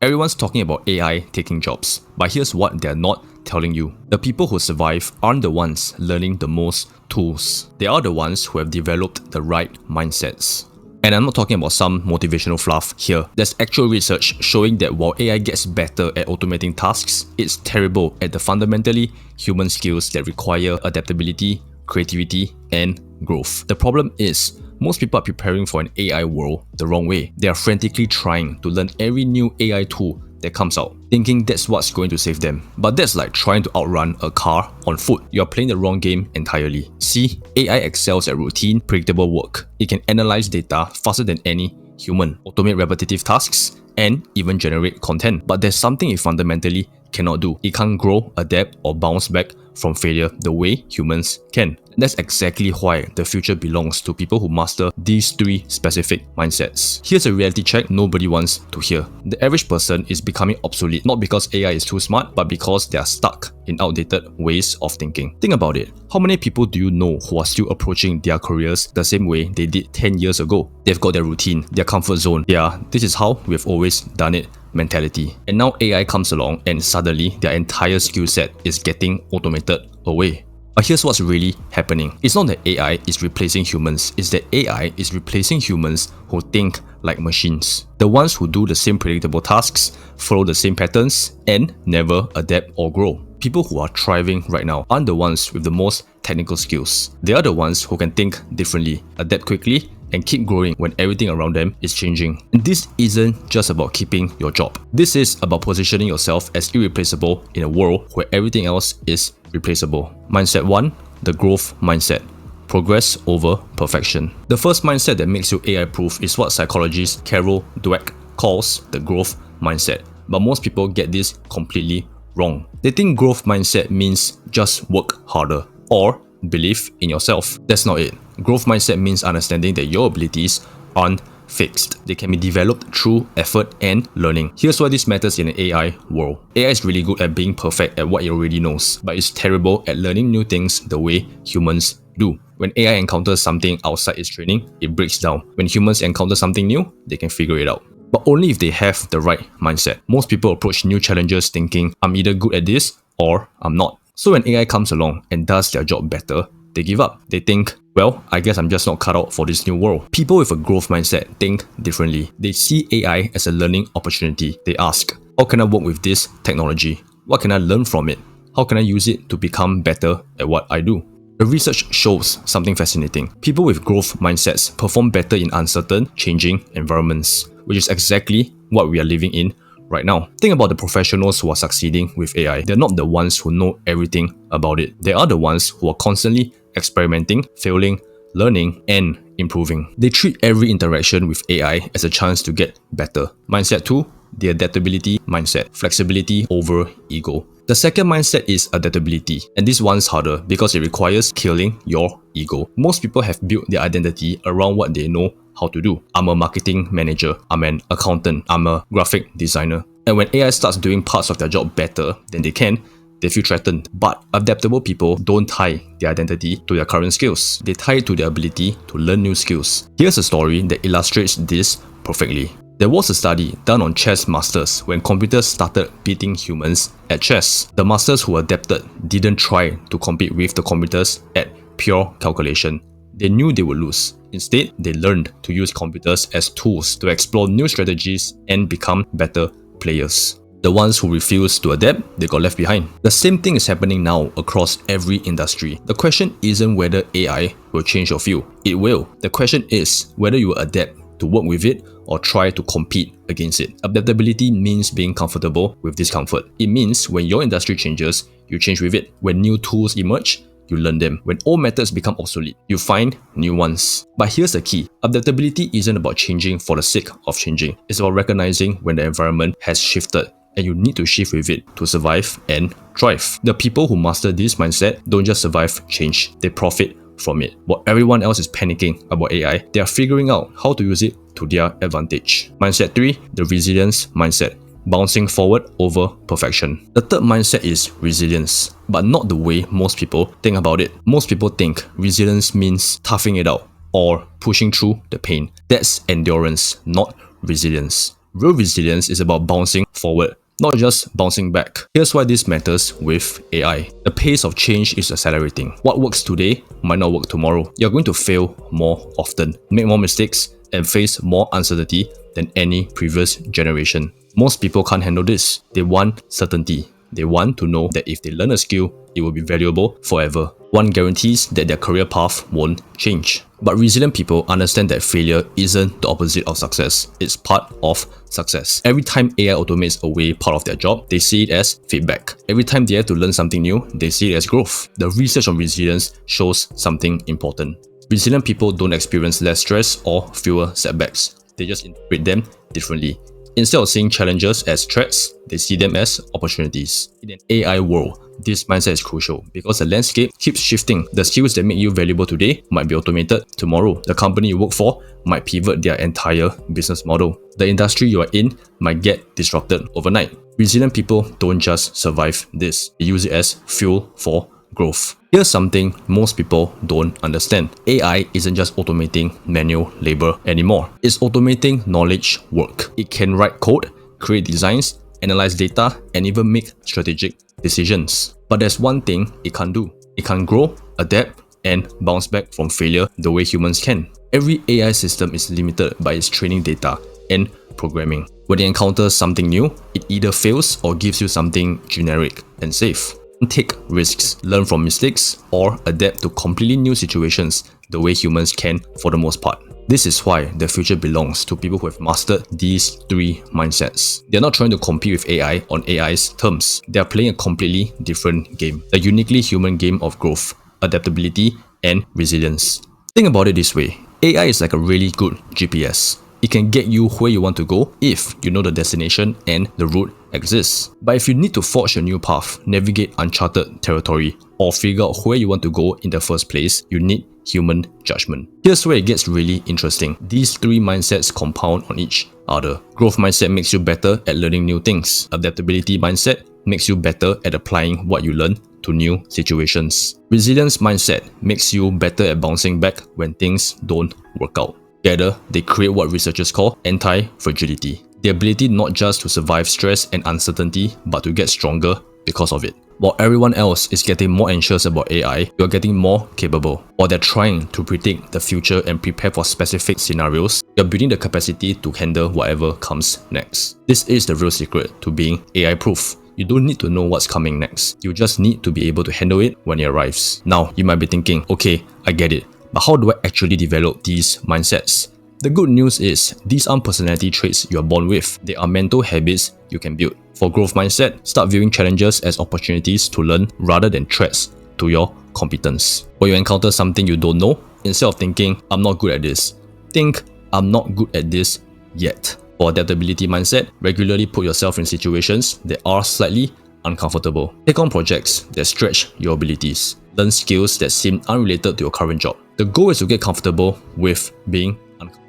Everyone's talking about AI taking jobs, but here's what they're not telling you. The people who survive aren't the ones learning the most tools. They are the ones who have developed the right mindsets. And I'm not talking about some motivational fluff here. There's actual research showing that while AI gets better at automating tasks, it's terrible at the fundamentally human skills that require adaptability, creativity, and growth. The problem is, most people are preparing for an AI world the wrong way. They are frantically trying to learn every new AI tool that comes out, thinking that's what's going to save them. But that's like trying to outrun a car on foot. You're playing the wrong game entirely. See, AI excels at routine, predictable work. It can analyze data faster than any human, automate repetitive tasks, and even generate content. But there's something it fundamentally cannot do. It can't grow, adapt, or bounce back from failure the way humans can. That's exactly why the future belongs to people who master these three specific mindsets. Here's a reality check nobody wants to hear. The average person is becoming obsolete, not because AI is too smart, but because they are stuck in outdated ways of thinking. Think about it. How many people do you know who are still approaching their careers the same way they did 10 years ago? They've got their routine, their comfort zone. Yeah, this is how we've always done it mentality. And now AI comes along and suddenly their entire skill set is getting automated away. But here's what's really happening. It's not that AI is replacing humans, it's that AI is replacing humans who think like machines. The ones who do the same predictable tasks, follow the same patterns, and never adapt or grow. People who are thriving right now aren't the ones with the most technical skills. They are the ones who can think differently, adapt quickly, and keep growing when everything around them is changing. And this isn't just about keeping your job. This is about positioning yourself as irreplaceable in a world where everything else is replaceable. Mindset 1, the growth mindset. Progress over perfection. The first mindset that makes you AI-proof is what psychologist Carol Dweck calls the growth mindset. But most people get this completely wrong. They think growth mindset means just work harder or believe in yourself. That's not it. Growth mindset means understanding that your abilities aren't fixed. They can be developed through effort and learning. Here's why this matters in an AI world. AI is really good at being perfect at what it already knows, but it's terrible at learning new things the way humans do. When AI encounters something outside its training, it breaks down. When humans encounter something new, they can figure it out. But only if they have the right mindset. Most people approach new challenges thinking, I'm either good at this or I'm not. So when AI comes along and does their job better, they give up. They think, well, I guess I'm just not cut out for this new world. People with a growth mindset think differently. They see AI as a learning opportunity. They ask, how can I work with this technology? What can I learn from it? How can I use it to become better at what I do? The research shows something fascinating. People with growth mindsets perform better in uncertain, changing environments, which is exactly what we are living in right now. Think about the professionals who are succeeding with AI. They're not the ones who know everything about it. They are the ones who are constantly experimenting, failing, learning, and improving. They treat every interaction with AI as a chance to get better. Mindset 2, the adaptability mindset. Flexibility over ego. The second mindset is adaptability, and this one's harder because it requires killing your ego. Most people have built their identity around what they know how to do. I'm a marketing manager, I'm an accountant, I'm a graphic designer. And when AI starts doing parts of their job better than they can, they feel threatened. But adaptable people don't tie their identity to their current skills. They tie it to their ability to learn new skills. Here's a story that illustrates this perfectly. There was a study done on chess masters when computers started beating humans at chess. The masters who adapted didn't try to compete with the computers at pure calculation. They knew they would lose. Instead, they learned to use computers as tools to explore new strategies and become better players. The ones who refused to adapt, they got left behind. The same thing is happening now across every industry. The question isn't whether AI will change your field. It will. The question is whether you will adapt to work with it or try to compete against it. Adaptability means being comfortable with discomfort. It means when your industry changes, you change with it. When new tools emerge, you learn them. When old methods become obsolete, you find new ones. But here's the key. Adaptability isn't about changing for the sake of changing. It's about recognizing when the environment has shifted and you need to shift with it to survive and thrive. The people who master this mindset don't just survive change, they profit from it. While everyone else is panicking about AI, they are figuring out how to use it to their advantage. Mindset 3, the resilience mindset. Bouncing forward over perfection. The third mindset is resilience, but not the way most people think about it. Most people think resilience means toughing it out or pushing through the pain. That's endurance, not resilience. Real resilience is about bouncing forward, not just bouncing back. Here's why this matters with AI. The pace of change is accelerating. What works today might not work tomorrow. You're going to fail more often, make more mistakes, and face more uncertainty than any previous generation. Most people can't handle this. They want certainty. They want to know that if they learn a skill, it will be valuable forever. One guarantees that their career path won't change. But resilient people understand that failure isn't the opposite of success. It's part of success. Every time AI automates away part of their job, they see it as feedback. Every time they have to learn something new, they see it as growth. The research on resilience shows something important. Resilient people don't experience less stress or fewer setbacks. They just interpret them differently. Instead of seeing challenges as threats, they see them as opportunities. In an AI world, this mindset is crucial because the landscape keeps shifting. The skills that make you valuable today might be automated tomorrow. The company you work for might pivot their entire business model. The industry you are in might get disrupted overnight. Resilient people don't just survive this, they use it as fuel for growth. Here's something most people don't understand. AI isn't just automating manual labor anymore. It's automating knowledge work. It can write code, create designs, analyze data, and even make strategic decisions. But there's one thing it can't do. It can't grow, adapt, and bounce back from failure the way humans can. Every AI system is limited by its training data and programming. When it encounters something new, it either fails or gives you something generic and safe. Take risks, learn from mistakes, or adapt to completely new situations the way humans can for the most part. This is why the future belongs to people who have mastered these three mindsets. They're not trying to compete with AI on AI's terms. They're playing a completely different game. A uniquely human game of growth, adaptability, and resilience. Think about it this way. AI is like a really good GPS. It can get you where you want to go if you know the destination and the route exists. But if you need to forge a new path, navigate uncharted territory, or figure out where you want to go in the first place, you need human judgment. Here's where it gets really interesting. These three mindsets compound on each other. Growth mindset makes you better at learning new things. Adaptability mindset makes you better at applying what you learn to new situations. Resilience mindset makes you better at bouncing back when things don't work out. Together, they create what researchers call anti-fragility. The ability not just to survive stress and uncertainty, but to get stronger because of it. While everyone else is getting more anxious about AI, you're getting more capable. While they're trying to predict the future and prepare for specific scenarios, you're building the capacity to handle whatever comes next. This is the real secret to being AI-proof. You don't need to know what's coming next. You just need to be able to handle it when it arrives. Now, you might be thinking, okay, I get it. But how do I actually develop these mindsets? The good news is, these aren't personality traits you are born with. They are mental habits you can build. For growth mindset, start viewing challenges as opportunities to learn rather than threats to your competence. When you encounter something you don't know, instead of thinking, I'm not good at this, think, I'm not good at this yet. For adaptability mindset, regularly put yourself in situations that are slightly uncomfortable. Take on projects that stretch your abilities. Learn skills that seem unrelated to your current job. The goal is to get comfortable with being uncomfortable.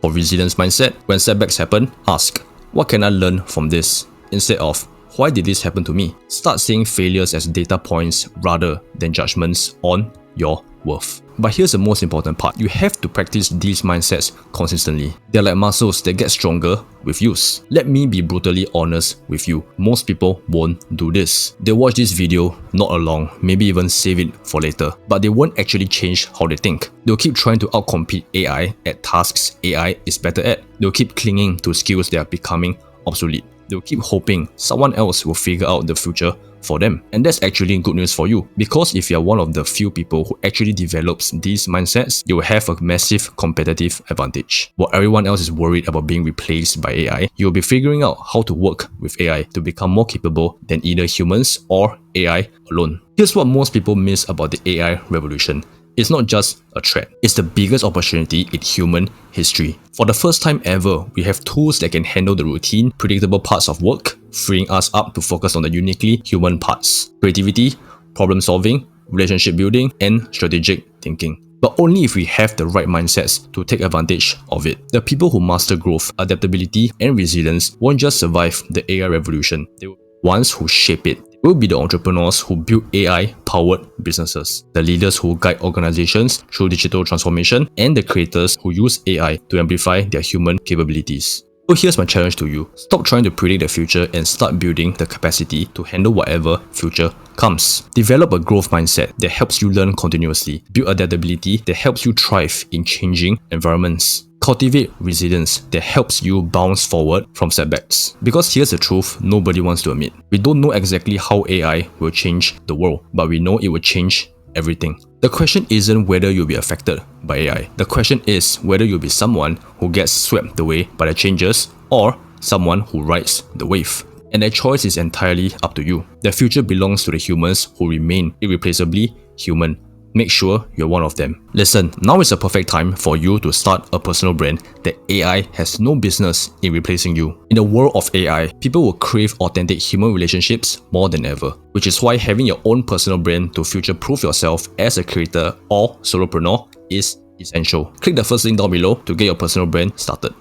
For resilience mindset, when setbacks happen, ask, what can I learn from this? Instead of, why did this happen to me? Start seeing failures as data points rather than judgments on your worth. But here's the most important part. You have to practice these mindsets consistently. They're like muscles that get stronger with use. Let me be brutally honest with you. Most people won't do this. They watch this video, nod along, maybe even save it for later, but they won't actually change how they think. They'll keep trying to outcompete AI at tasks AI is better at. They'll keep clinging to skills that are becoming obsolete. They'll keep hoping someone else will figure out the future for them. And that's actually good news for you, because if you're one of the few people who actually develops these mindsets, you will have a massive competitive advantage. While everyone else is worried about being replaced by AI, you'll be figuring out how to work with AI to become more capable than either humans or AI alone. Here's what most people miss about the AI revolution. It's not just a threat, it's the biggest opportunity in human history. For the first time ever, we have tools that can handle the routine, predictable parts of work, freeing us up to focus on the uniquely human parts: creativity, problem solving, relationship building, and strategic thinking. But only if we have the right mindsets to take advantage of it. The people who master growth, adaptability, and resilience won't just survive the AI revolution, they will be the ones who shape it. Will be the entrepreneurs who build AI-powered businesses, the leaders who guide organizations through digital transformation, and the creators who use AI to amplify their human capabilities. So here's my challenge to you. Stop trying to predict the future and start building the capacity to handle whatever future comes. Develop a growth mindset that helps you learn continuously. Build adaptability that helps you thrive in changing environments. Cultivate resilience that helps you bounce forward from setbacks. Because here's the truth nobody wants to admit. We don't know exactly how AI will change the world, but we know it will change everything. The question isn't whether you'll be affected by AI. The question is whether you'll be someone who gets swept away by the changes or someone who rides the wave. And that choice is entirely up to you. The future belongs to the humans who remain irreplaceably human. Make sure you're one of them. Listen, now is a perfect time for you to start a personal brand that AI has no business in replacing you. In the world of AI, people will crave authentic human relationships more than ever, which is why having your own personal brand to future-proof yourself as a creator or solopreneur is essential. Click the first link down below to get your personal brand started.